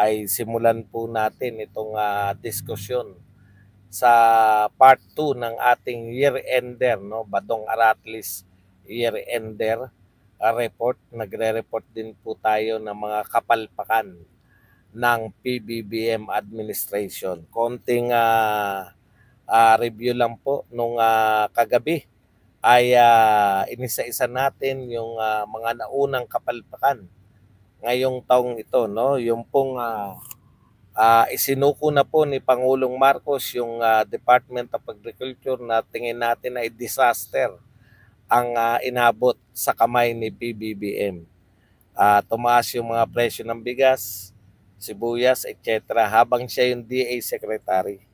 ay simulan po natin itong diskusyon sa part 2 ng ating year-ender, no? Badong Aratlis year-ender report. Nagre-report din po tayo ng mga kapalpakan ng PBBM administration. Konting review lang po nung kagabi ay inisa-isa natin yung mga naunang kapalpakan ngayong taong ito, no? Yung pong isinuko na po ni Pangulong Marcos yung Department of Agriculture na tingin natin ay disaster ang inabot sa kamay ni PBBM. Tumaas yung mga presyo ng bigas, sibuyas, etc. habang siya yung DA Secretary.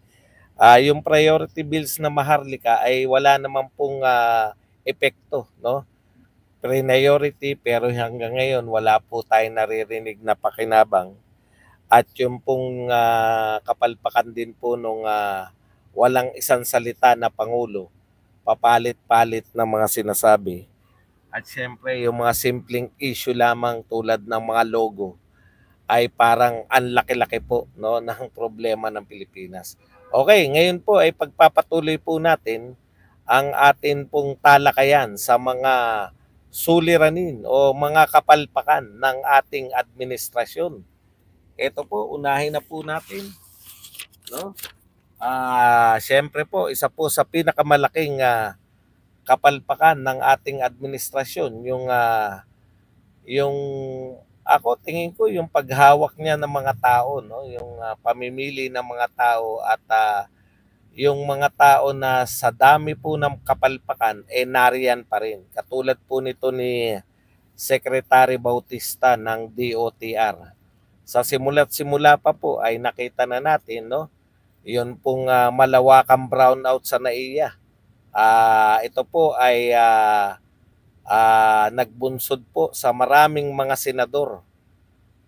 Yung priority bills na Maharlika ay wala naman pong epekto, no? Priority pero hanggang ngayon wala po tayong naririnig na pakinabang. At yung pong kapalpakan din po nung walang isang salita na Pangulo, papalit-palit na mga sinasabi. At syempre yung mga simpleng issue lamang tulad ng mga logo ay parang ang laki-laki po, no, ng problema ng Pilipinas. Okay, ngayon po ay pagpapatuloy po natin ang atin pong talakayan sa mga suliranin o mga kapalpakan ng ating administrasyon. Ito po, unahin na po natin, no? Siyempre po, isa po sa pinakamalaking kapalpakan ng ating administrasyon, yung ako tingin ko yung paghawak niya ng mga tao, no? Yung pamimili ng mga tao at yung mga tao na sa dami po ng kapalpakan nariyan pa rin. Katulad po nito ni Secretary Bautista ng DOTR. Sa simula't simula pa po ay nakita na natin, no? Yun pong malawakang brownout sa NAIA. Ito po ay nagbunsod po sa maraming mga senador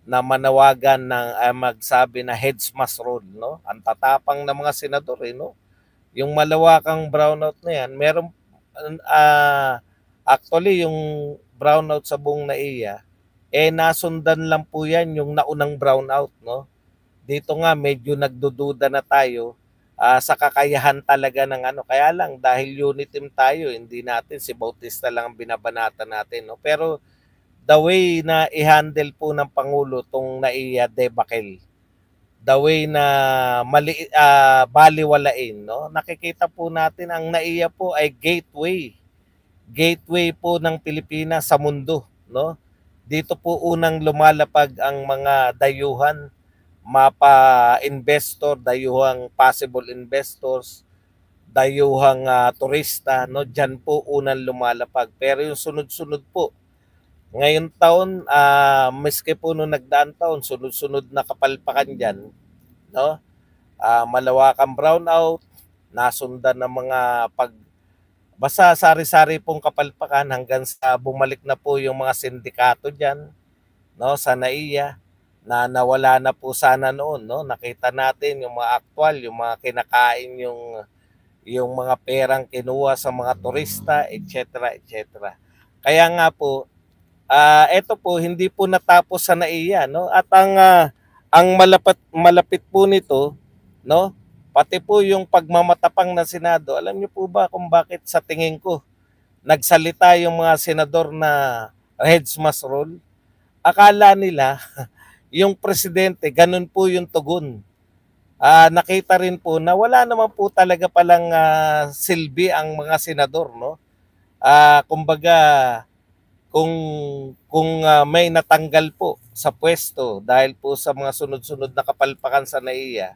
na manawagan ng magsabi na heads must roll, no? Ang tatapang ng mga senador, no? Yung malawakang brownout na yan, meron actually yung brownout sa buong NAIA nasundan lang po yan yung naunang brownout, no? Dito nga medyo nagdududa na tayo sa kakayahan talaga ng ano. Kaya lang dahil unit team tayo, hindi natin si Bautista lang ang binabanata natin, no? Pero the way na i-handle po ng Pangulo tong NAIA debacle, the way na baliwalain, no? Nakikita po natin ang NAIA po ay gateway po ng Pilipinas sa mundo, no? Dito po unang lumalapag ang mga dayuhan, mapa-investor, dayuhang possible investors, dayuhang turista, no? Diyan po unang lumalapag. Pero yung sunod-sunod po, ngayon taon, miski po nung nagdaan taon, sunod-sunod na kapalpakan dyan, no? Malawakang brownout, nasundan ng mga basta sari-sari pong kapalpakan hanggang sa bumalik na po yung mga sindikato diyan, no, sa NAIA na nawala na po sana noon, no. Nakita natin yung mga aktwal, yung mga kinakain yung mga perang kinuha sa mga turista, etc., etc. Kaya nga po ito po hindi po natapos sa NAIA, no. At ang malapit po nito, no, pati po yung pagmamatapang ng Senado. Alam niyo po ba kung bakit sa tingin ko nagsalita yung mga senador na heads must roll? Akala nila yung presidente, ganun po yung tugon. Nakita rin po na wala naman po talaga palang silbi ang mga senador, no? Kumbaga, kung may natanggal po sa pwesto dahil po sa mga sunod-sunod na kapalpakan sa NAIA,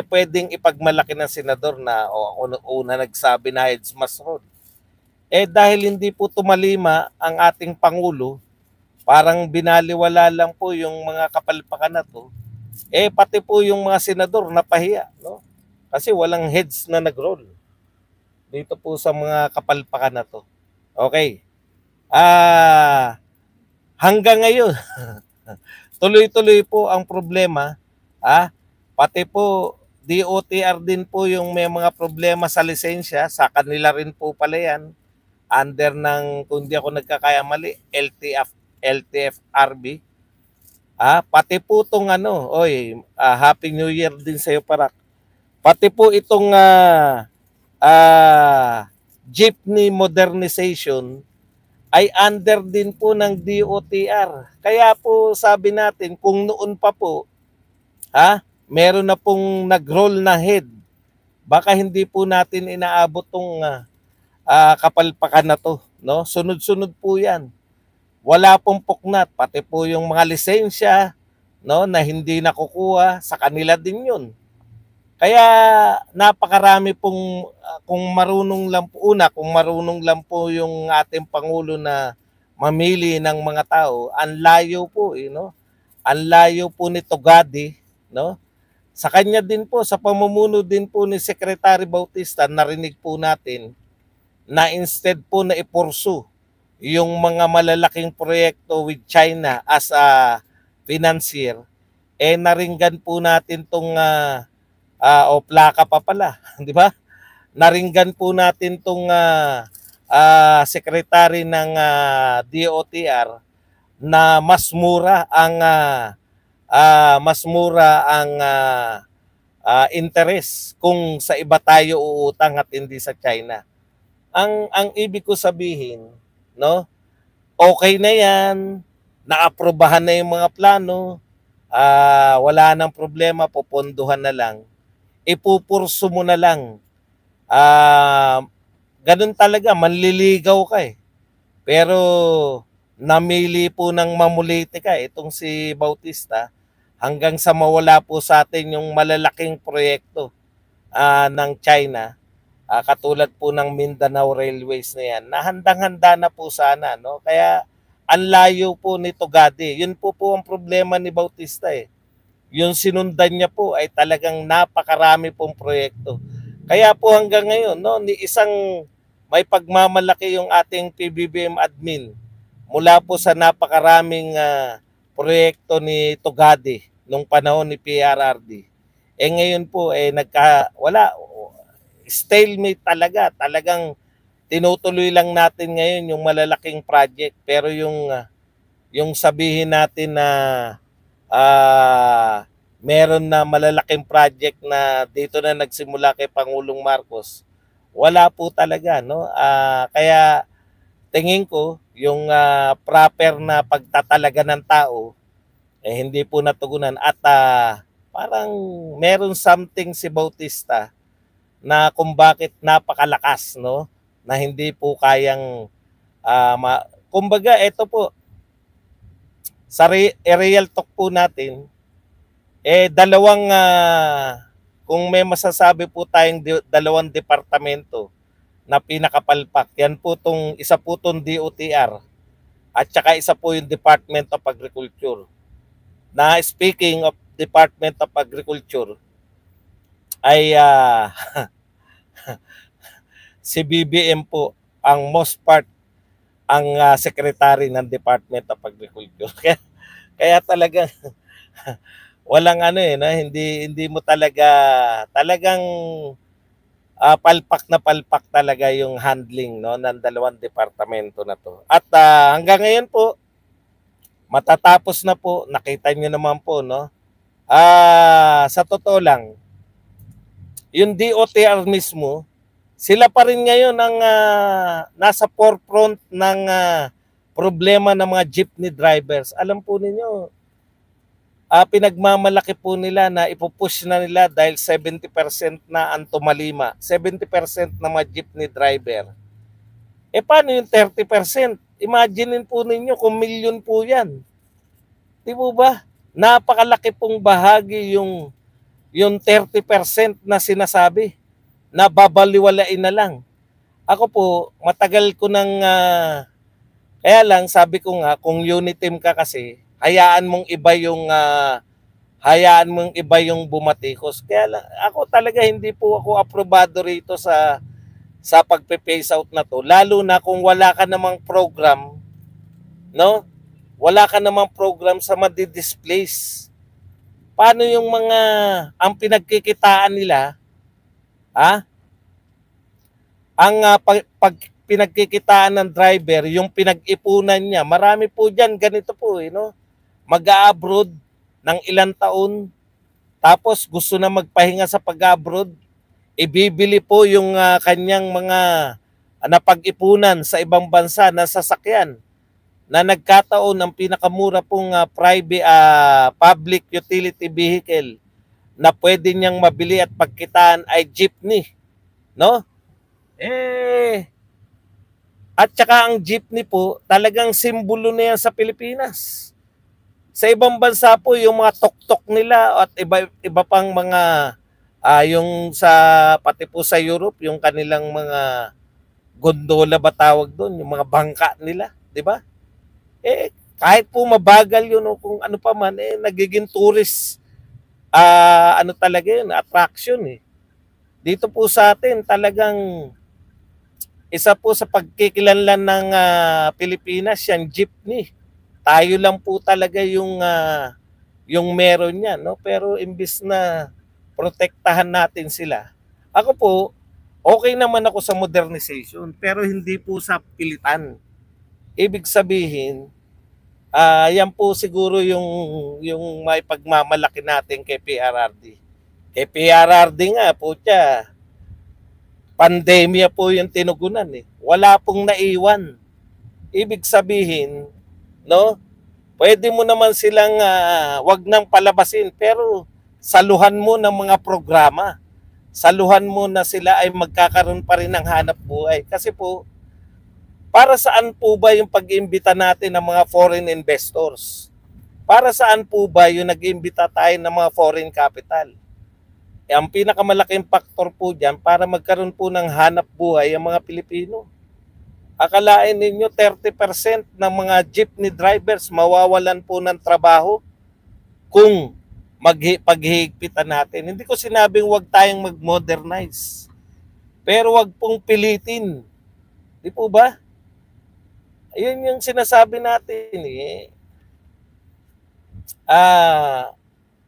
pwedeng ipagmalaki ng senador na una nagsabi na heads must roll. Dahil hindi po tumalima ang ating Pangulo, parang binaliwala lang po yung mga kapalpakan na to, pati po yung mga senador napahiya, no? Kasi walang heads na nag-roll dito po sa mga kapalpakan na to. Okay. Hanggang ngayon, tuloy-tuloy po ang problema. Pati po DOTR din po yung may mga problema sa lisensya, sa kanila rin po pala yan, under ng, kung di ako nagkakamali, LTFRB. Pati po itong Happy New Year din sa iyo, Parak. Pati po itong jeepney modernization ay under din po ng DOTR. Kaya po sabi natin, kung noon pa po, meron na pong nag-roll na head, baka hindi po natin inaabot tong kapalpakan na to. No? Sunod-sunod po yan. Wala pong puknat, pati po yung mga lisensya, no, na hindi nakukuha, sa kanila din yun. Kaya napakarami pong kung marunong lang po yung ating Pangulo na mamili ng mga tao, ang layo po, no? Ang layo po ni Tugadi, no? Sa kanya din po, sa pamumuno din po ni Secretary Bautista, narinig po natin na instead po na ipursu yung mga malalaking proyekto with China as a financier, naringgan po natin tong plaka pa pala, di ba? Naringgan po natin tong secretary ng DOTR na mas mura ang interest kung sa iba tayo uutang at hindi sa China. Ang ibig ko sabihin, no? Okay na 'yan. Naaprobahan na 'yung mga plano. Wala nang problema, popondohan na lang. Ipupurso mo na lang. Ganun talaga, manliligaw ka eh. Pero namili po ng mamulitika itong si Bautista hanggang sa mawala po sa atin yung malalaking proyekto ng China. Katulad po ng Mindanao Railways na yan, na handang-handa na po sana, no? Kaya ang layo po ni Tugadi. Yun po ang problema ni Bautista eh. Yung sinundan niya po ay talagang napakarami pong proyekto. Kaya po hanggang ngayon, no, ni isang may pagmamalaki yung ating PBBM admin mula po sa napakaraming proyekto ni Tugadi nung panahon ni PRRD. Ngayon po wala, stalemate talaga. Talagang tinutuloy lang natin ngayon yung malalaking project, pero yung sabihin natin na meron na malalaking project na dito na nagsimula kay Pangulong Marcos, wala po talaga, no? Kaya tingin ko yung proper na pagtatalaga ng tao hindi po natugunan at parang meron something si Bautista na kung bakit napakalakas, no, na hindi po kayang kumbaga ito po sa real talk po natin dalawang kung may masasabi po tayong dalawang departamento na pinakapalpak, yan po isa po tong DOTR at saka isa po yung Department of Agriculture. Na speaking of Department of Agriculture ay si BBM po ang most part ang secretary ng Department of Agriculture. Kaya talagang walang hindi mo talagang palpak talaga yung handling, no, ng dalawang departamento na to. At hanggang ngayon po matatapos na po, nakita niyo naman po, no. Sa totoo lang, yung DOTR mismo, sila pa rin ngayon ang nasa forefront ng problema ng mga jeepney drivers. Alam po ninyo, pinagmamalaki po nila na ipupush na nila dahil 70% na ang tumalima. 70% na mga jeepney driver. Paano yung 30%? Imaginin po ninyo kung milyon po yan. Di po ba? Napakalaki pong bahagi yung 30% na sinasabi na babaliwalain na lang. Ako po, matagal ko nang kaya lang sabi ko nga, kung uniteam ka kasi, hayaan mong iba yung bumatikos. Kaya lang, ako talaga hindi po ako aprobado rito sa pagpe-phase out na to. Lalo na kung wala ka namang program, no? Wala ka namang program sa madi-displace. Paano yung ang pinagkikitaan nila, ang pinagkikitaan ng driver, yung pinag-ipunan niya, marami po dyan, ganito po, no? mag-a-abroad ng ilang taon, tapos gusto na magpahinga sa pag-abroad, ibibili po yung kanyang mga napag-ipunan sa ibang bansa na sasakyan na nagkataon ng pinakamura pong public utility vehicle na pwede niyang mabili at pagkitaan ay jeepney, no? At saka ang jeepney po, talagang simbolo na yan sa Pilipinas. Sa ibang bansa po, yung mga tok-tok nila at iba pang mga, yung sa, pati po sa Europe, yung kanilang mga gondola ba tawag doon, yung mga bangka nila, di ba? Kahit po mabagal yun o kung ano pa man, nagiging tourist, ano talaga yun, attraction eh. Dito po sa atin, talagang isa po sa pagkikilanlan ng Pilipinas, yung jeepney. Tayo lang po talaga yung meron niya, no? Pero imbis na protektahan natin sila. Ako po, okay naman ako sa modernization, pero hindi po sa pilitan. Ibig sabihin, yan po siguro yung may pagmamalaki natin kay PRRD. Kay PRRD nga po siya, pandemya po yung tinugunan eh. Wala pong naiwan. Ibig sabihin, no? Pwede mo naman silang wag nang palabasin pero saluhan mo ng mga programa. Saluhan mo na sila ay magkakaroon pa rin ng hanap buhay. Kasi po, para saan po ba yung pag-iimbita natin ng mga foreign investors? Para saan po ba yung nag-iimbita tayo ng mga foreign capital? Ang pinakamalaking faktor po dyan para magkaroon po ng hanap buhay ang mga Pilipino. Akalain ninyo 30% ng mga jeepney drivers mawawalan po ng trabaho kung paghihigpitan natin. Hindi ko sinabing wag tayong mag-modernize. Pero wag pong pilitin. Di po ba? Ayun yung sinasabi natin eh.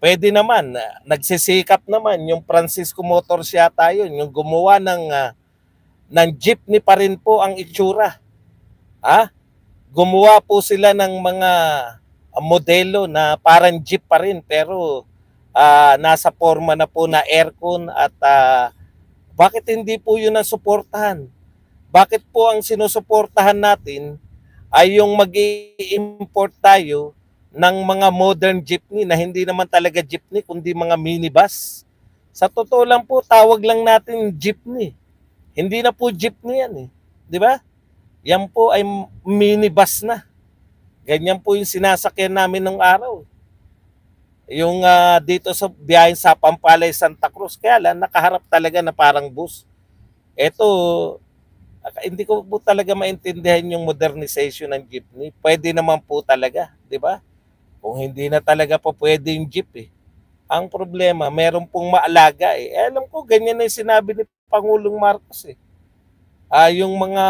Pwede naman, nagsisikap naman yung Francisco Motors yata yun, yung gumawa ng jeepney pa rin po ang itsura. Gumawa po sila ng mga modelo na parang jeep pa rin pero nasa forma na po na aircon at bakit hindi po yun ang suportahan? Bakit po ang sinusuportahan natin ay yung mag-i-import tayo ng mga modern jeepney na hindi naman talaga jeepney kundi mga minibus? Sa totoo lang po, tawag lang natin jeepney. Hindi na po jeepney yan eh. Di ba? Yan po ay minibus na. Ganyan po yung sinasakyan namin nung araw. Yung dito sa biyahe sa Pampalay, Santa Cruz, kaya lang nakaharap talaga na parang bus. Ito, hindi ko po talaga maintindihan yung modernization ng jeepney. Pwede naman po talaga, di ba? Kung hindi na talaga po pwede yung jeep eh. Ang problema, meron pong maalaga eh. Alam ko, ganyan na yung sinabi ni Pangulong Marcos eh. Yung mga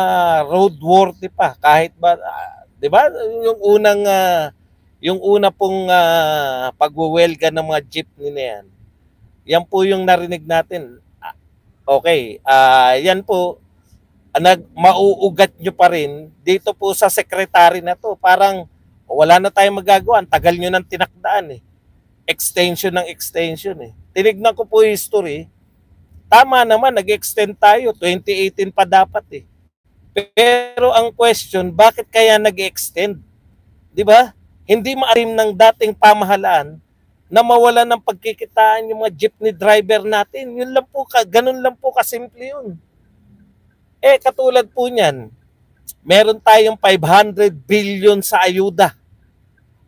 roadworthy pa, kahit ba, di ba? Yung una pong pagwewelga ng mga jeepney na yan. Yan po yung narinig natin. Okay, yan po, mauugat nyo pa rin dito po sa secretary na to. Parang wala na tayong magagawa. Tagal nyo nang tinakdaan eh. Extension ng extension eh. Tinignan ko po yung history. Tama naman, nag-extend tayo. 2018 pa dapat eh. Pero ang question, bakit kaya nag-extend? Di ba? Hindi maarim ng dating pamahalaan na mawalan ng pagkikitaan yung mga jeepney driver natin. Yun lang po, ganun lang po kasimple yun. Katulad po niyan, meron tayong 500 billion sa ayuda.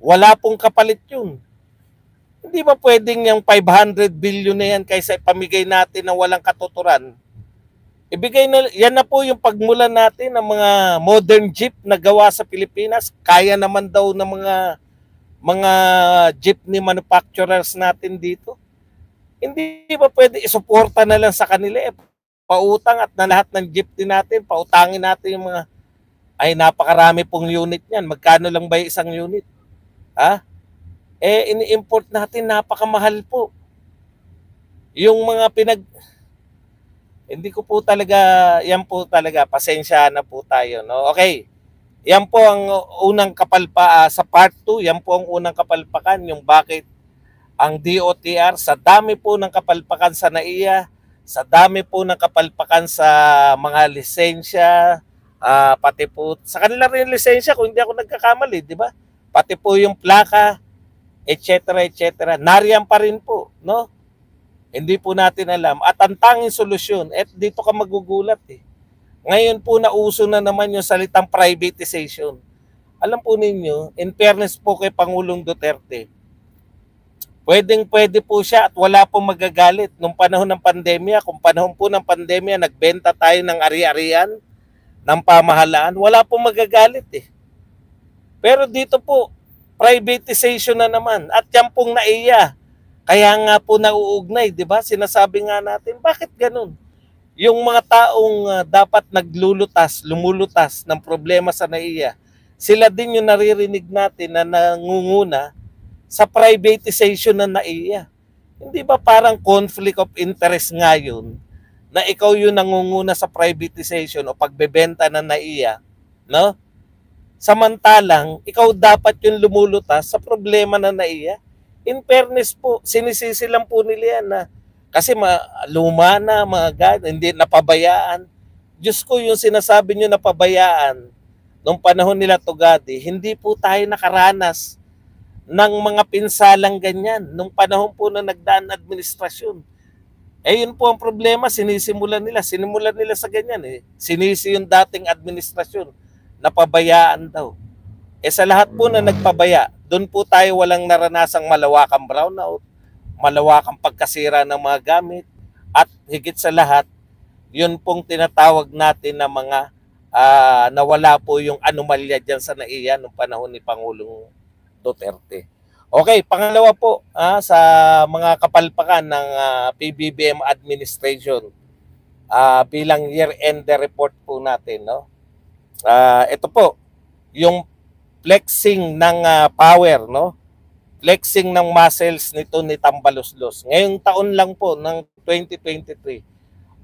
Wala pong kapalit yun. Hindi ba pwedeng yung 500 billion na yan kaysa ipamigay natin na walang katuturan? Ibigay na, yan na po yung pagmulan natin ng mga modern jeep na gawa sa Pilipinas. Kaya naman daw ng mga jeepney manufacturers natin dito. Hindi ba pwede isuporta na lang sa kanila pautang at na lahat ng jeepney natin, pautangin natin yung mga, ay napakarami pong unit niyan. Magkano lang ba yung isang unit? Ini-import natin, napakamahal po. Yung mga hindi ko po talaga, yan po talaga, pasensya na po tayo, no? Okay, Yan po ang unang sa part 2, yan po ang unang kapalpakan, yung bakit ang DOTR sa dami po ng kapalpakan sa NAIA, sa dami po ng kapalpakan sa mga lisensya, pati po sa kanila rin lisensya kung hindi ako nagkakamali, di ba? Pati po yung plaka, etc. etc. Nariyan pa rin po, no? Hindi po natin alam. At ang tanging solusyon, dito ka magugulat eh. Ngayon po nauso na naman yung salitang privatization. Alam po ninyo, in fairness po kay Pangulong Duterte, pwede po siya at wala pong magagalit. Nung panahon ng pandemya, kung panahon po ng pandemya, nagbenta tayo ng ari-arian, ng pamahalaan, wala pong magagalit eh. Pero dito po, privatization na naman. At yan pong NAIA. Kaya nga po nauugnay, di ba? Sinasabi nga natin, bakit ganun? Yung mga taong dapat lumulutas ng problema sa NAIA, sila din yung naririnig natin na nangunguna sa privatization ng NAIA. Hindi ba parang conflict of interest nga yun na ikaw yung nangunguna sa privatization o pagbebenta ng NAIA, no? Samantalang, ikaw dapat yung lumulutas sa problema ng NAIA. In fairness po, sinisisi lang po nila yan na kasi luma na, hindi napabayaan. Diyos ko, yung sinasabi nyo napabayaan nung panahon nila Tugadi, hindi po tayo nakaranas ng mga pinsalang ganyan nung panahon po na nagdaan administrasyon. Yun po ang problema, sinimulan nila sa ganyan eh. Sinisi yung dating administrasyon, napabayaan daw. Sa lahat po na nagpabaya, doon po tayo walang naranasang malawakang brownout, malawakang pagkasira ng mga gamit, at higit sa lahat, yun pong tinatawag natin na mga nawala po yung anomalya dyan sa NAIA noong panahon ni Pangulong Duterte. Okay, pangalawa po sa mga kapalpakan ng PBBM administration bilang year-end report po natin, no? Ito po, yung flexing ng power, no? Flexing ng muscles nito ni Tambaloslos. Ngayong taon lang po ng 2023.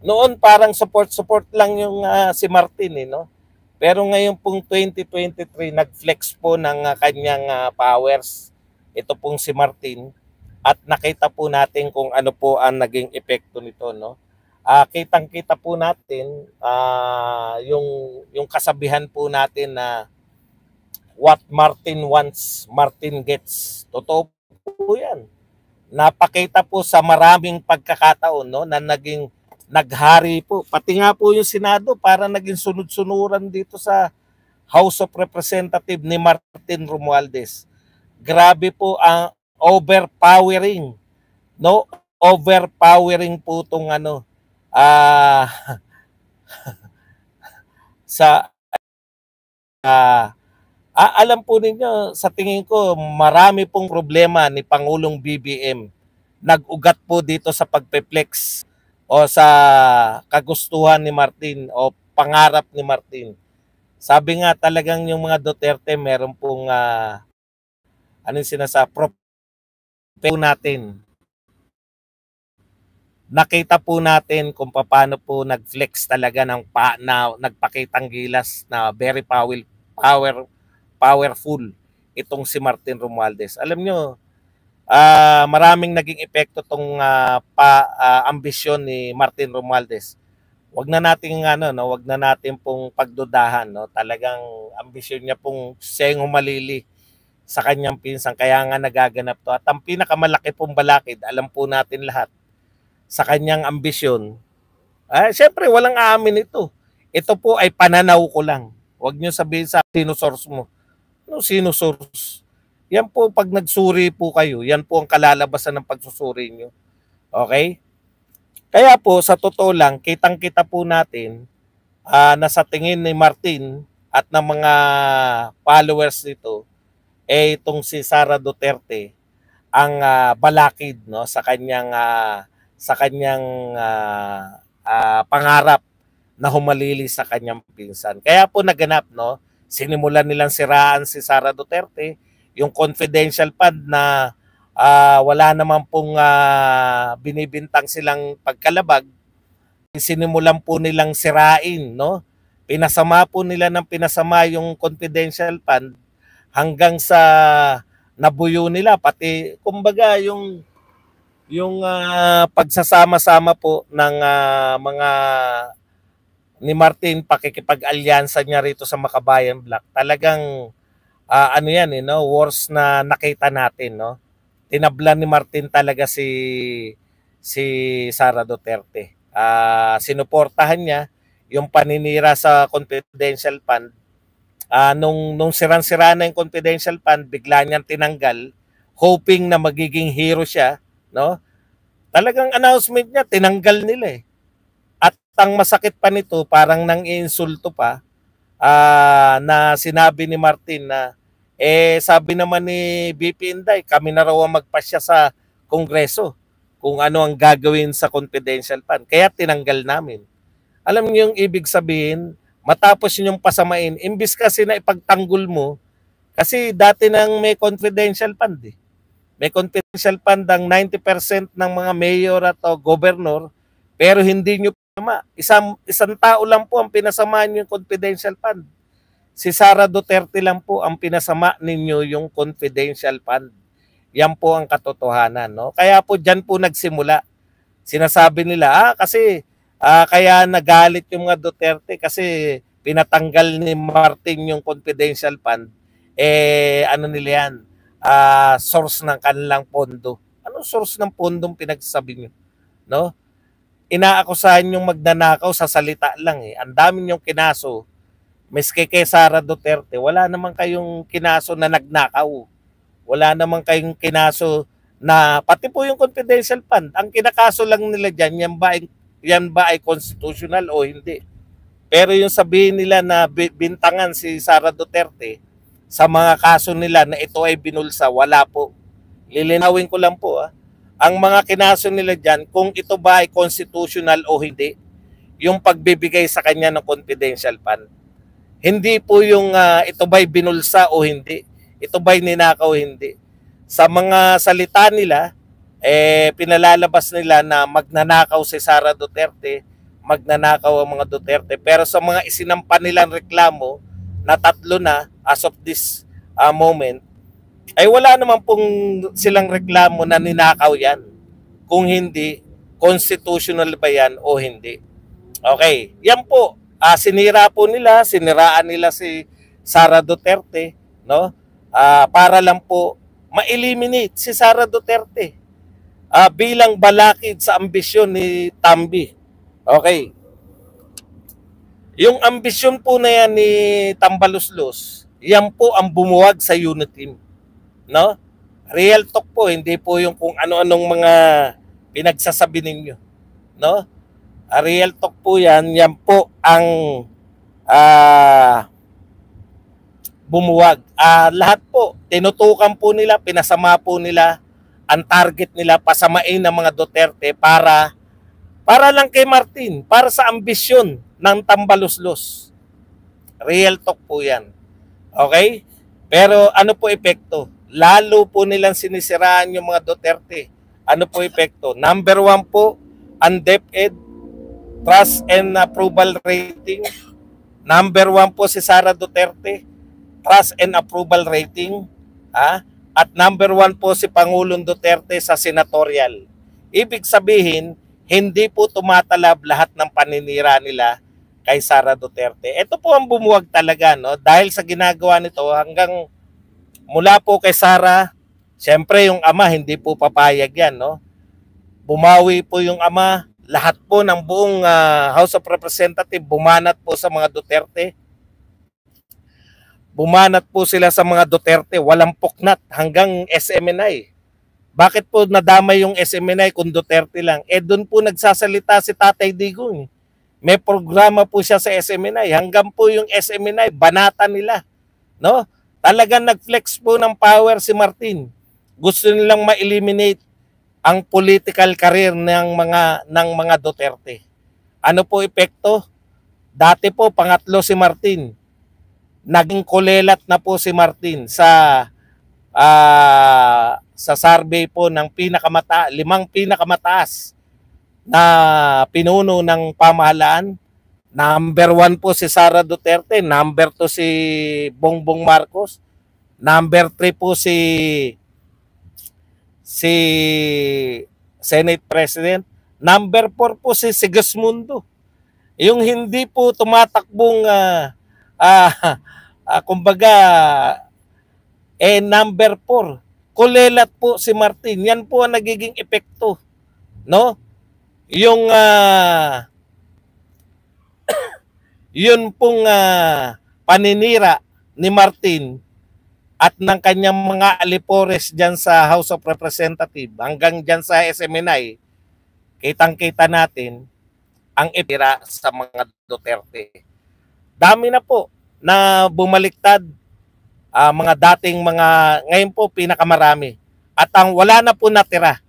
Noon parang support lang yung si Martin, no? Pero ngayon pong 2023, nag-flex po ng kanyang powers. Ito pong si Martin. At nakita po natin kung ano po ang naging epekto nito, no? Kitang-kita po natin yung kasabihan po natin na what Martin wants, Martin gets. Totoo po yan. Napakita po sa maraming pagkakataon, no, na naghari po. Pati nga po yung Senado para naging sunod-sunuran dito sa House of Representatives ni Martin Romualdez. Grabe po ang overpowering, no? Overpowering po itong sa alam po ninyo, sa tingin ko, marami pong problema ni Pangulong BBM. Nag-ugat po dito sa pagpe-flex o sa kagustuhan ni Martin o pangarap ni Martin. Sabi nga talagang yung mga Duterte meron pong natin. Nakita po natin kung paano po nag-flex talaga ng nagpakitang gilas na very powerful itong si Martin Romualdez. Alam nyo, maraming naging epekto tong ambisyon ni Martin Romualdez. Wag na natin pong pagdudahan, no. Talagang ambisyon niya pong siya yung humalili sa kanyang pinsan, kaya nga nagaganap to. At ang pinakamalaki pong balakid, alam po natin lahat, sa kanyang ambisyon, syempre walang aamin ito. Ito po ay pananaw ko lang. Huwag niyo sabihin sa sino source mo. No, sino source? Yan po, pag nagsuri po kayo, yan po ang kalalabasan ng pagsusuri nyo. Okay? Kaya po, sa totoo lang, kitang-kita po natin na sa tingin ni Martin at ng mga followers nito, itong si Sara Duterte ang balakid, no, sa kanyang pangarap na humalili sa kanyang pinsan. Kaya po naganap, no, sinimulan nilang siraan si Sara Duterte, yung confidential fund na wala naman pong binibintang silang pagkalabag, sinimulan po nilang sirain, no? Pinasama po nila ng pinasama yung confidential fund hanggang sa nabuyo nila, pati kumbaga yung pagsasama-sama po ng mga ni Martin, pakikipag-alyansa niya rito sa Makabayan Black, talagang ano yan, no? Worst na nakita natin, no? Tinablan ni Martin talaga si Sara Duterte. Sinuportahan niya yung paninira sa confidential fund. Nung sirang-sira na yung confidential fund, bigla niyang tinanggal, hoping na magiging hero siya, no? Talagang announcement niya, tinanggal nila eh. At ang masakit pa nito, parang nang insulto pa, na sinabi ni Martin na, sabi naman ni BP Inday, kami na raw ang magpasya sa Kongreso kung ano ang gagawin sa confidential fund. Kaya tinanggal namin. Alam niyo yung ibig sabihin, matapos yung pasamain, imbis kasi na ipagtanggol mo, kasi dati nang may confidential fund eh. May confidential fund ang 90% ng mga mayor at governor, pero hindi nyo pinasama. Isang tao lang po ang pinasamaan yung confidential fund. Si Sara Duterte lang po ang pinasama ninyo yung confidential fund. Yan po ang katotohanan, no? Kaya po dyan po nagsimula. Sinasabi nila, kasi kaya nagalit yung mga Duterte kasi pinatanggal ni Martin yung confidential fund. Ano nila yan? Source ng kanilang pondo. Anong source ng pondong pinagsasabi nyo? No? Inaakusahan yung magnanakaw sa salita lang eh. Ang dami yung kinaso. Miski kay Sara Duterte, wala naman kayong kinaso na nagnakaw. Wala naman kayong kinaso na, pati po yung confidential fund, ang kinakaso lang nila dyan, yan ba ay constitutional o hindi. Pero yung sabihin nila na bintangan si Sara Duterte sa mga kaso nila na ito ay binulsa, wala po. Lilinawin ko lang po. Ang mga kinaso nila dyan, kung ito ba ay constitutional o hindi, yung pagbibigay sa kanya ng confidential fund. Hindi po yung ito ba'y binulsa o hindi. Ito ba'y ninakaw o hindi. Sa mga salita nila, pinalalabas nila na magnanakaw si Sara Duterte, magnanakaw ang mga Duterte. Pero sa mga isinampa nilang reklamo, na 3 na as of this moment, ay wala naman pong silang reklamo na ninakaw yan. Kung hindi, constitutional ba yan o hindi. Okay, yan po. Siniraan nila si Sara Duterte, no? Para lang po ma-eliminate si Sara Duterte bilang balakid sa ambisyon ni Tambi. Okay. Yung ambisyon po na yan ni Tambaluslos, yan po ang bumuwag sa unity, no? Real talk po, hindi po yung kung ano-anong mga pinagsasabi ninyo, no? Real talk po yan po ang bumuwag. Lahat po, tinutukan po nila, pinasama po nila, ang target nila, pasamain ng mga Duterte para lang kay Martin, para sa ambisyon ng Tambaluslos. Real talk po yan. Okay? Pero ano po epekto? Lalo po nilang sinisiraan yung mga Duterte. Ano po epekto? Number 1 po, ang DepEd, trust and approval rating. Number 1 po si Sara Duterte, trust and approval rating. At number 1 po si Pangulong Duterte sa senatorial. Ibig sabihin, hindi po tumatalab lahat ng paninira nila kay Sara Duterte. Ito po ang bumuwag talaga, no? Dahil sa ginagawa nito hanggang mula po kay Sara, siyempre yung ama hindi po papayag yan, no? Bumawi po yung ama, lahat po ng buong House of Representatives bumanat po sa mga Duterte. Bumanat po sila sa mga Duterte, walang puknat hanggang SMNI. Bakit po nadamay yung SMNI kung Duterte lang? Doon po nagsasalita si Tatay Digong. May programa po siya sa SMNI. Hanggang po yung SMNI, banata nila. No? Talagang nag-flex po ng power si Martin. Gusto nilang ma-eliminate ang political career ng mga Duterte. Ano po epekto? Dati po pangatlo si Martin. Naging kulelat na po si Martin sa survey po ng 5 pinakamataas na pinuno ng pamahalaan. Number 1 po si Sara Duterte, number 2 si Bongbong Marcos, number 3 po si Senate President, number 4 po si Sigismundo. Yung hindi po tumatakbong kumbaga number 4. Kulelat po si Martin. Yan po ang nagiging epekto, no? Yung yun pong paninira ni Martin at ng kanyang mga alipores dyan sa House of Representatives hanggang dyan sa SMNI, kitang-kita natin ang ipira sa mga Duterte. Dami na po na bumaliktad, mga dating ngayon po pinakamarami. At ang wala na po natira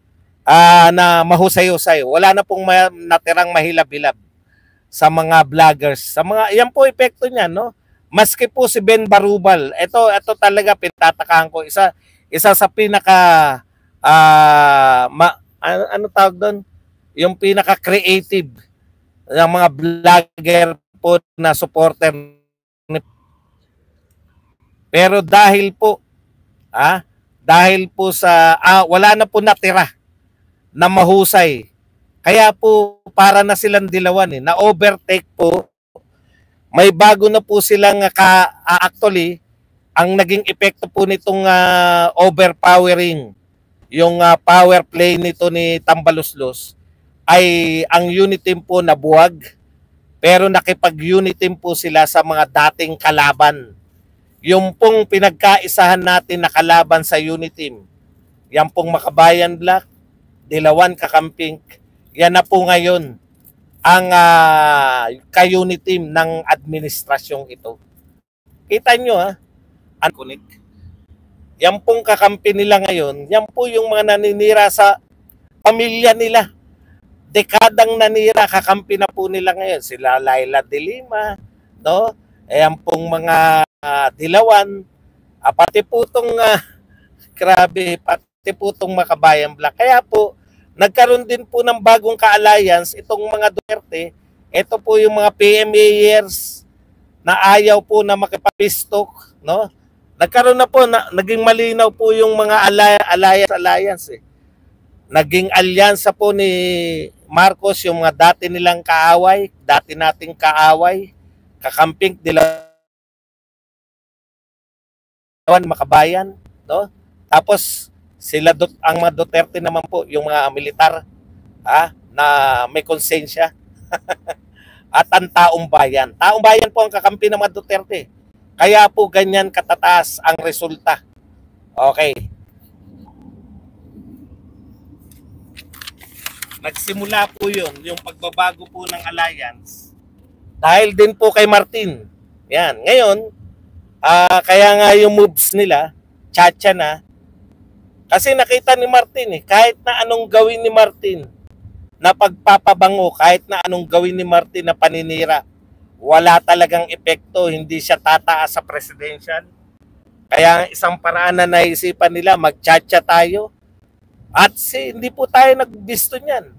na mahusay-husay, wala na pong natirang mahilab-hilab sa mga vloggers. Yan po epekto niyan, no? Maski po si Ben Barubal, ito talaga pinatatakaan ko. Isa sa pinaka ano tawag doon? Yung pinaka-creative ng mga vlogger po na supporter. Pero dahil po sa wala na po natira na mahusay. Kaya po para na silang dilawan na-overtake po. May bago na po silang actually, ang naging epekto po nitong overpowering, yung power play nito ni Tambaluslos, ay ang unit team po nabuwag, pero nakipag-unit team po sila sa mga dating kalaban. Yung pong pinagkaisahan natin na kalaban sa unit team, yan pong Makabayan Black, Dilawan Kakamping, yan na po ngayon ang ka-unit team ng administrasyong ito. Kita nyo ang kunik. Yan pong kakampi nila ngayon, yan po yung mga naninira sa pamilya nila. Dekadang nanira, kakampi na po nila ngayon. Sila Laila de Lima, no? Yan pong mga Dilawan, pati po itong grabe, pati po itong Makabayan Black. Kaya po, nagkaroon din po ng bagong ka-alliance itong mga Duterte. Ito po yung mga PMAers na ayaw po na makipapistok, no? Nagkaroon na po, naging malinaw po yung mga alliance. Naging alyansa po ni Marcos yung mga dati nilang kaaway, dati nating kaaway, Kakamping, Dilawan, Makabayan, no? Tapos ang mga Duterte naman po, yung mga militar na may konsensya at ang taong bayan. Taong bayan po ang kakampi ng mga Duterte. Kaya po ganyan katataas ang resulta. Okay. Nagsimula po yun, yung pagbabago po ng alliance. Dahil din po kay Martin. Yan. Ngayon, kaya nga yung moves nila, tsa-tsa na. Kasi nakita ni Martin kahit na anong gawin ni Martin na pagpapabango, kahit na anong gawin ni Martin na paninira, wala talagang epekto, hindi siya tataas sa presidential. Kaya isang paraan na naisipan nila, mag-tsa-tsa tayo. At hindi po tayo nagbisto niyan.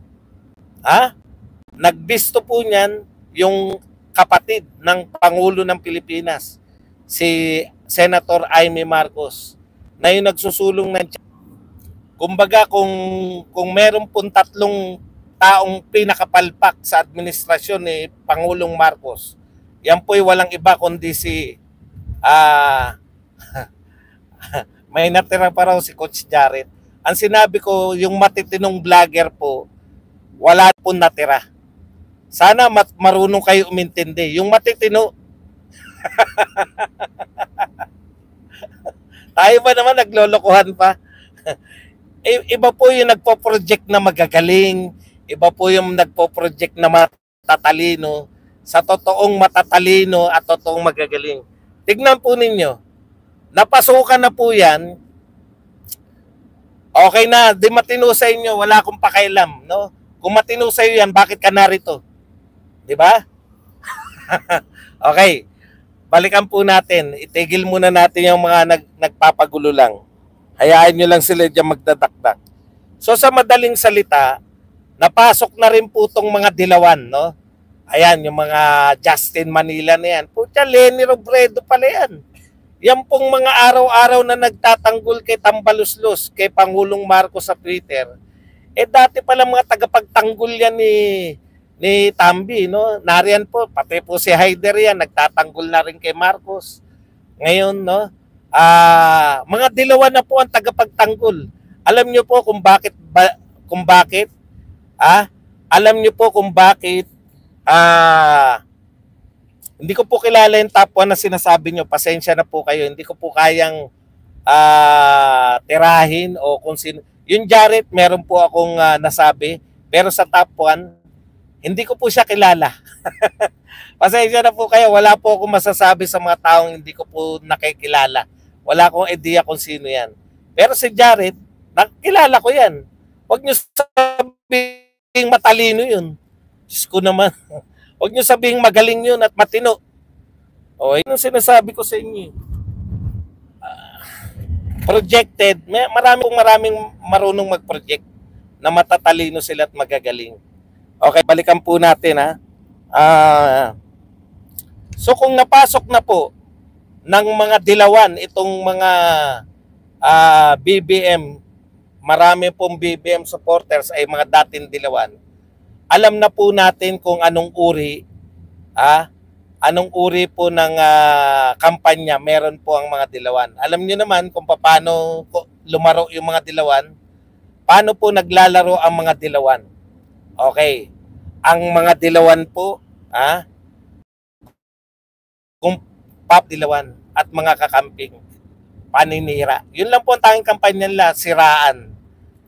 Nagbisto po niyan yung kapatid ng Pangulo ng Pilipinas, si Senator Amy Marcos, na yung nagsusulong ng kumbaga kung meron pong 3 taong pinakapalpak sa administrasyon ni Pangulong Marcos, yan po'y walang iba kundi si may natira pa raw si Coach Jared. Ang sinabi ko, yung matitinong vlogger po, wala po natira. Sana marunong kayo umintindi. Yung matitino, tayo ba naman naglolokohan pa? Iba po yung nagpo-project na magagaling, iba po yung nagpo-project na matatalino, sa totoong matatalino at totoong magagaling. Tignan po ninyo, napasukan na po yan, okay na, di matino sa inyo, wala akong pakialam, no? Kung matino sa iyo yan, bakit ka narito? Di ba? Okay, balikan po natin, itigil muna natin yung mga nagpapagulo lang. Hayaan nyo lang sila dyan magdadakdak. So sa madaling salita, napasok na rin po itong mga Dilawan, no? Ayan, yung mga Justin Manila na yan. Pucha, Leni Robredo pala yan. Yan pong mga araw-araw na nagtatanggol kay Tambaluslos, kay Pangulong Marcos sa Twitter. Eh dati pala mga tagapagtanggol yan ni Tambi, no? Nariyan po, pati po si Haider yan, nagtatanggol na rin kay Marcos. Ngayon, no? Mga dilawan na po ang tagapagtanggol. Alam niyo po kung bakit alam niyo po kung bakit hindi ko po kilala yung top 1 na sinasabi nyo. Pasensya na po kayo. Hindi ko po kayang tirahin o kung sino. Yung Jared, meron po akong nasabi. Pero sa top 1, hindi ko po siya kilala. Pasensya na po kayo. Wala po akong masasabi sa mga taong hindi ko po nakikilala. Wala akong idea kung sino yan. Pero si Jared, nakilala ko yan. Huwag nyo sabihin matalino yun. Diyos ko naman. Huwag nyo sabihin magaling yun at matino. O, yun ang sinasabi ko sa inyo. Projected. Maraming marunong mag-project na matatalino sila at magagaling. Okay, balikan po natin ha. So kung napasok na po ng mga dilawan itong mga BBM, marami pong BBM supporters ay mga dating dilawan. Alam na po natin kung anong uri po ng kampanya meron po ang mga dilawan. Alam niyo naman kung paano lumaro yung mga dilawan, paano po naglalaro ang mga dilawan. Okay. Ang mga dilawan po, kung pop dilawan at mga kakamping, paninira. Yun lang po ang tanging kampanya nila, siraan.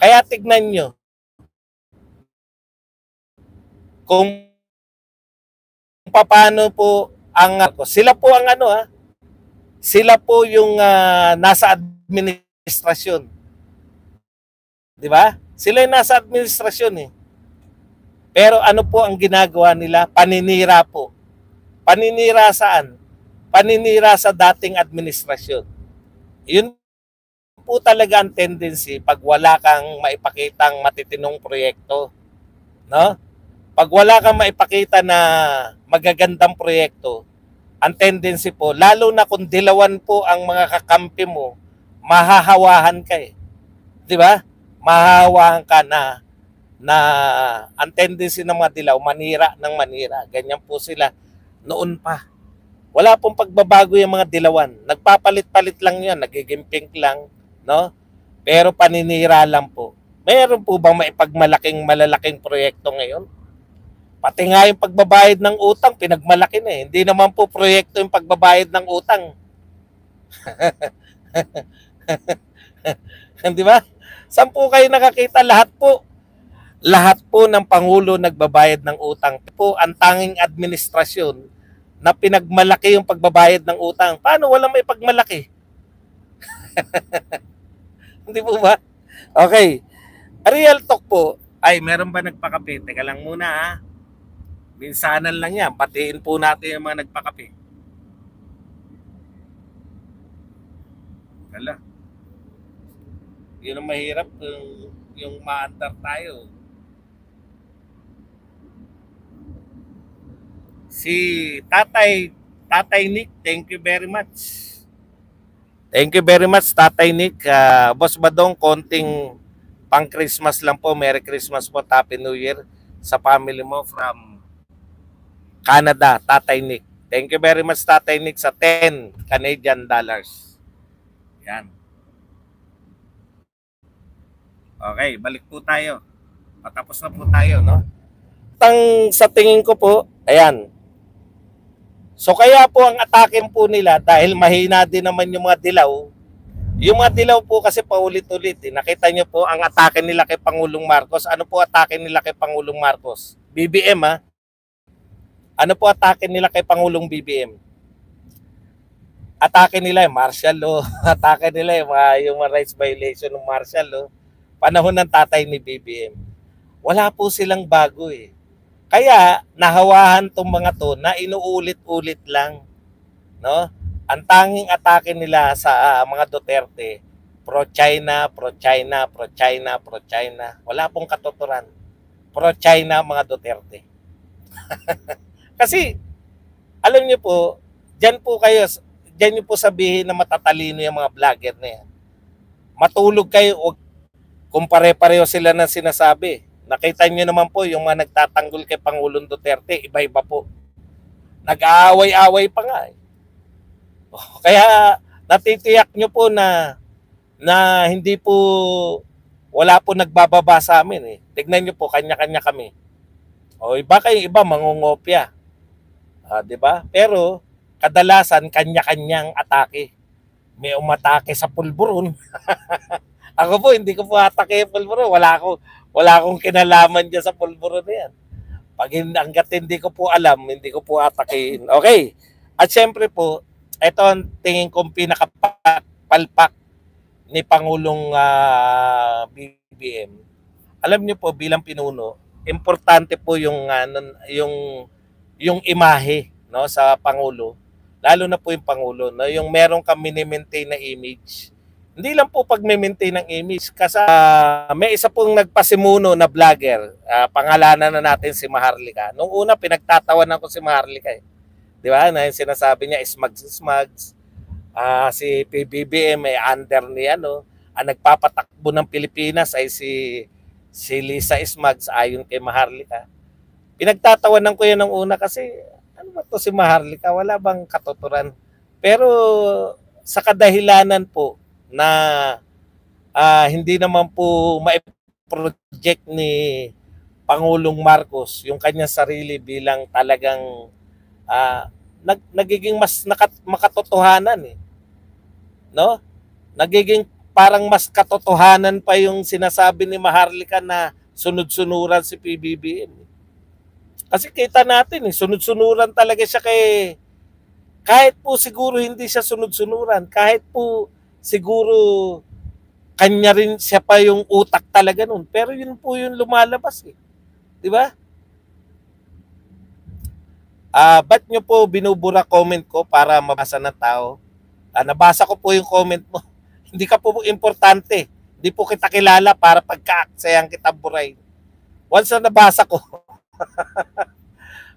Kaya tignan nyo, kung paano po sila po ang sila po yung nasa administrasyon. 'Di ba? Sila yung nasa administrasyon eh. Pero ano po ang ginagawa nila? Paninira po. Paninira saan? Paninira sa dating administrasyon. Yun po talaga ang tendency pag wala kang maipakitang matitinong proyekto, no? Pag wala kang maipakita na magagandang proyekto, ang tendency po, lalo na kung dilawan po ang mga kakampi mo, mahahawahan ka eh. Di ba? Mahahawahan ka na ang tendency ng mga dilaw, manira ng manira. Ganyan po sila noon pa. Wala pong pagbabago yung mga dilawan. Nagpapalit-palit lang yan, nagiging pink lang, no? Pero paninira lang po. Meron po bang malalaking proyekto ngayon? Pati nga yung pagbabayad ng utang, pinagmalaki na eh. Hindi naman po proyekto yung pagbabayad ng utang. Di ba? Saan po kayo nakakita? Lahat po ng Pangulo nagbabayad ng utang. Po ang tanging administrasyon na pinagmalaki yung pagbabayad ng utang. Paano walang may pagmalaki? Hindi po ba? Okay. Real talk po. Ay, meron ba nagpakape? Teka lang muna ha. Minsanan lang yan. Patiin po natin yung mga nagpakape. Kala. Yun ang mahirap yung maandar tayo. Si Tatay Nick, thank you very much. Thank you very much, Tatay Nick. Boss Badong, konting pang Christmas lang po. Merry Christmas po, Happy New Year sa family mo from Canada, Tatay Nick. Thank you very much, Tatay Nick, sa 10 Canadian dollars. Yan. Okay, balik po tayo. Patapos na po tayo, no? Sa tingin ko po, ayan. So kaya po ang atakin po nila dahil mahina din naman yung mga dilaw. Yung mga dilaw po kasi paulit-ulit. Nakita nyo po ang atake nila kay Pangulong Marcos. Ano po atake nila kay Pangulong Marcos? BBM ha? Ano po atake nila kay Pangulong BBM? Atake nila yung martial law. Atake nila yung human rights violation ng martial law. Panahon ng tatay ni BBM. Wala po silang bago eh. Kaya nahawahan tong mga to na inuulit-ulit lang, no? Ang tanging atake nila sa mga Duterte, pro-China, pro-China, pro-China, pro-China. Wala pong katuturan. Pro-China mga Duterte. Kasi, alam niyo po, dyan po kayo, dyan niyo po sabihin na matatalino yung mga vlogger na yan. Matulog kayo o kung pare-pareho sila ng sinasabi. Nakita niyo naman po yung mga nagtatanggol kay Pangulong Duterte, iba-iba po. Nag-aaway-away pa nga. Kaya natitiyak nyo po na hindi po wala po nagbababa sa amin eh. Tignan nyo po, kanya-kanya kami. O iba kayo, iba mangungopya. 'Di ba? Pero kadalasan kanya-kanyang atake. May umatake sa pulburon. Ako po hindi ko po atake yung pulburon. Wala akong kinalaman diyan sa pulburon na yan. Pag hangga't hindi ko po alam, hindi ko po atakein. Okay. At syempre po, ito ang tingin kong pinakapalpak ni Pangulong BBM. Alam niyo po bilang pinuno, importante po yung imahe no sa pangulo. Lalo na po yung pangulo, no, yung meron kang mini-maintain na image. Hindi lang po pag maintain ng image kasi may isa pong nagpasimuno na vlogger, pangalanan na natin si Maharlika. Nung una pinagtatawanan ko si Maharlika eh. 'Di ba? Na yung sinasabi niya smugs. Si PBBM ay under ni ano, ang nagpapatakbo ng Pilipinas ay si Lisa Smugs ayon kay Maharlika. Pinagtatawanan ko yan ng una kasi ano ba to si Maharlika, wala bang katuturan? Pero sa kadahilanan po na hindi naman po ma-project ni Pangulong Marcos yung kanyang sarili bilang talagang nagiging mas makatotohanan eh. No? Nagiging parang mas katotohanan pa yung sinasabi ni Maharlika na sunod-sunuran si PBBM. Kasi kita natin eh, sunod-sunuran talaga siya kahit po siguro hindi siya sunod-sunuran, kahit po siguro kanya rin siya pa yung utak talaga nun. Pero yun po yung lumalabas eh. Di ba? Ba't nyo po binubura comment ko para mabasa ng tao? Nabasa ko po yung comment mo. Hindi ka po importante. Hindi po kita kilala para pagka-aksayang kita buray. Once na nabasa ko,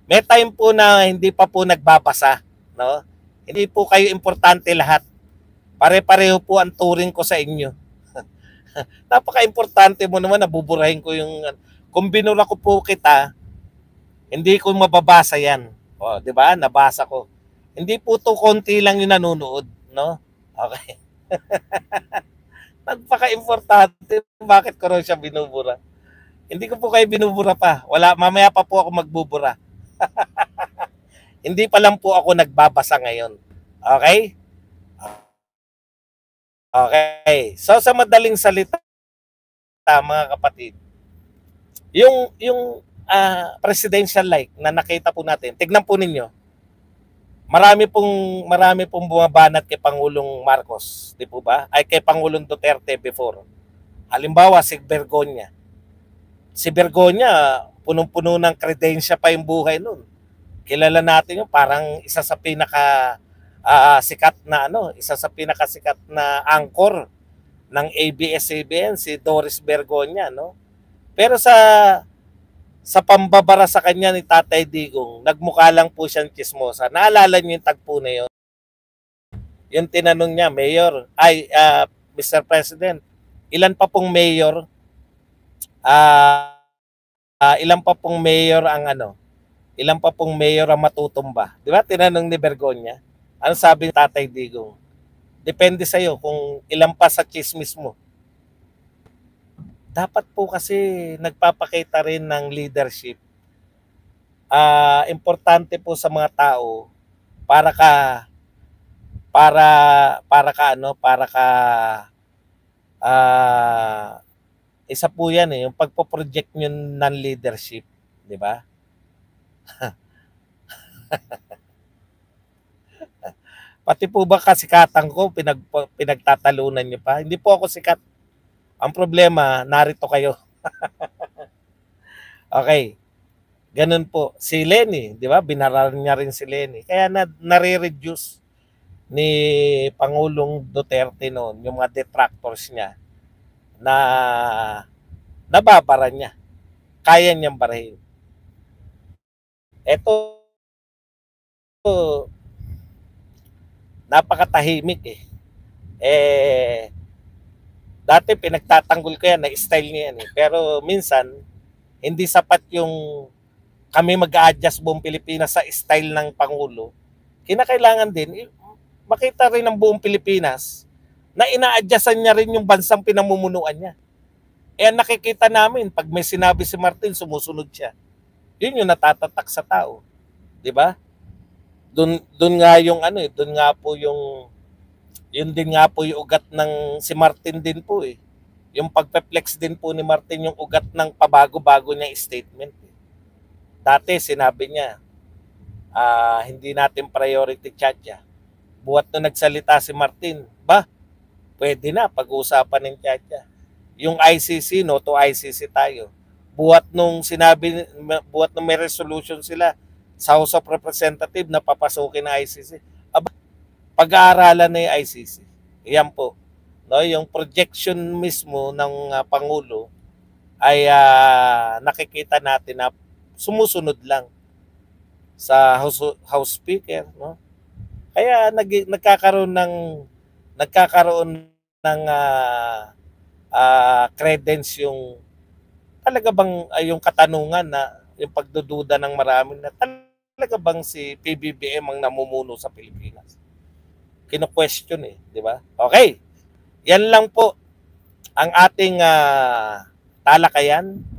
may time po na hindi pa po nagbabasa. No? Hindi po kayo importante lahat. Pare-pareho po ang turing ko sa inyo. Napaka-importante mo naman, nabuburahin ko yung... Kung binura ko po kita, hindi ko mababasa yan. O, di ba? Nabasa ko. Hindi po to konti lang yung nanonood, no? Okay. Nagpaka-importante. Bakit ko rin siya binubura? Hindi ko po kayo binubura pa. Mamaya pa po ako magbubura. Hindi pa lang po ako nagbabasa ngayon. Okay? Okay. So sa madaling salita, mga kapatid, yung presidential like na nakita po natin, tignan po ninyo. Marami pong bumabanat kay Pangulong Marcos, di po ba? Ay kay Pangulong Duterte before. Halimbawa si Bergonya. Si Bergonya, punong-puno ng kredensya pa yung buhay nun. Kilala natin yung parang isa sa sikat na isa sa pinakasikat na anchor ng ABS-CBN, si Doris Bergonya, no? Pero sa pambabara sa kanya ni Tatay Digong, nagmukha lang po siyang chismosa. Naalala niyo yung tagpo na yun? Yung tinanong niya, Mayor, Mr. President, ilan pa pong mayor? Ilan pa pong mayor ilan pa pong mayor ang matutumba? Di ba? Tinanong ni Bergonya. Ano sabi ni Tatay Digong? Depende sa'yo kung ilan pa sa chismis mo. Dapat po kasi nagpapakita rin ng leadership. Importante po sa mga tao para isa po yan eh, yung pagpo-project nyo ng leadership, di ba? Pati po ba kasikatan ko, pinagtatalunan nyo pa? Hindi po ako sikat. Ang problema, narito kayo. Okay. Ganun po. Si Lenny, di ba? Binaral niya rin si Lenny. Kaya nare-reduce ni Pangulong Duterte noon, yung mga detractors niya, na nababara niya. Kaya niyang barahin. Eto, napakatahimik eh. Eh, dati pinagtatanggol ko yan, na style niya yan eh. Pero minsan, hindi sapat yung kami mag-a-adjust buong Pilipinas sa style ng Pangulo. Kinakailangan din, makita rin ng buong Pilipinas na ina-adjustan niya rin yung bansang pinamumunuan niya. Eh nakikita namin, pag may sinabi si Martin, sumusunod siya. Yun yung natatatak sa tao. Di ba? Doon nga yung ano eh, doon nga po yung yun din nga po yung ugat ng si Martin din po eh. Yung pagpe-flex din po ni Martin yung ugat ng pabago-bago niya statement. Dati sinabi niya, hindi natin priority Tchatcha. Buhat na nagsalita si Martin, pwede na pag-uusapan ng Tchatcha. Yung ICC, no to ICC tayo. Buhat nung may resolution sila sa House of Representatives na papasukin ng ICC. Pag-aaralan na yung ICC. Yan po. No, yung projection mismo ng Pangulo ay nakikita natin na sumusunod lang sa House Speaker, no? Kaya nagkakaroon ng credence yung talaga bang yung katanungan na yung pagdududa ng marami na talaga bang si PBBM ang namumuno sa Pilipinas? Kino-question eh, di ba? Okay. Yan lang po ang ating talakayan.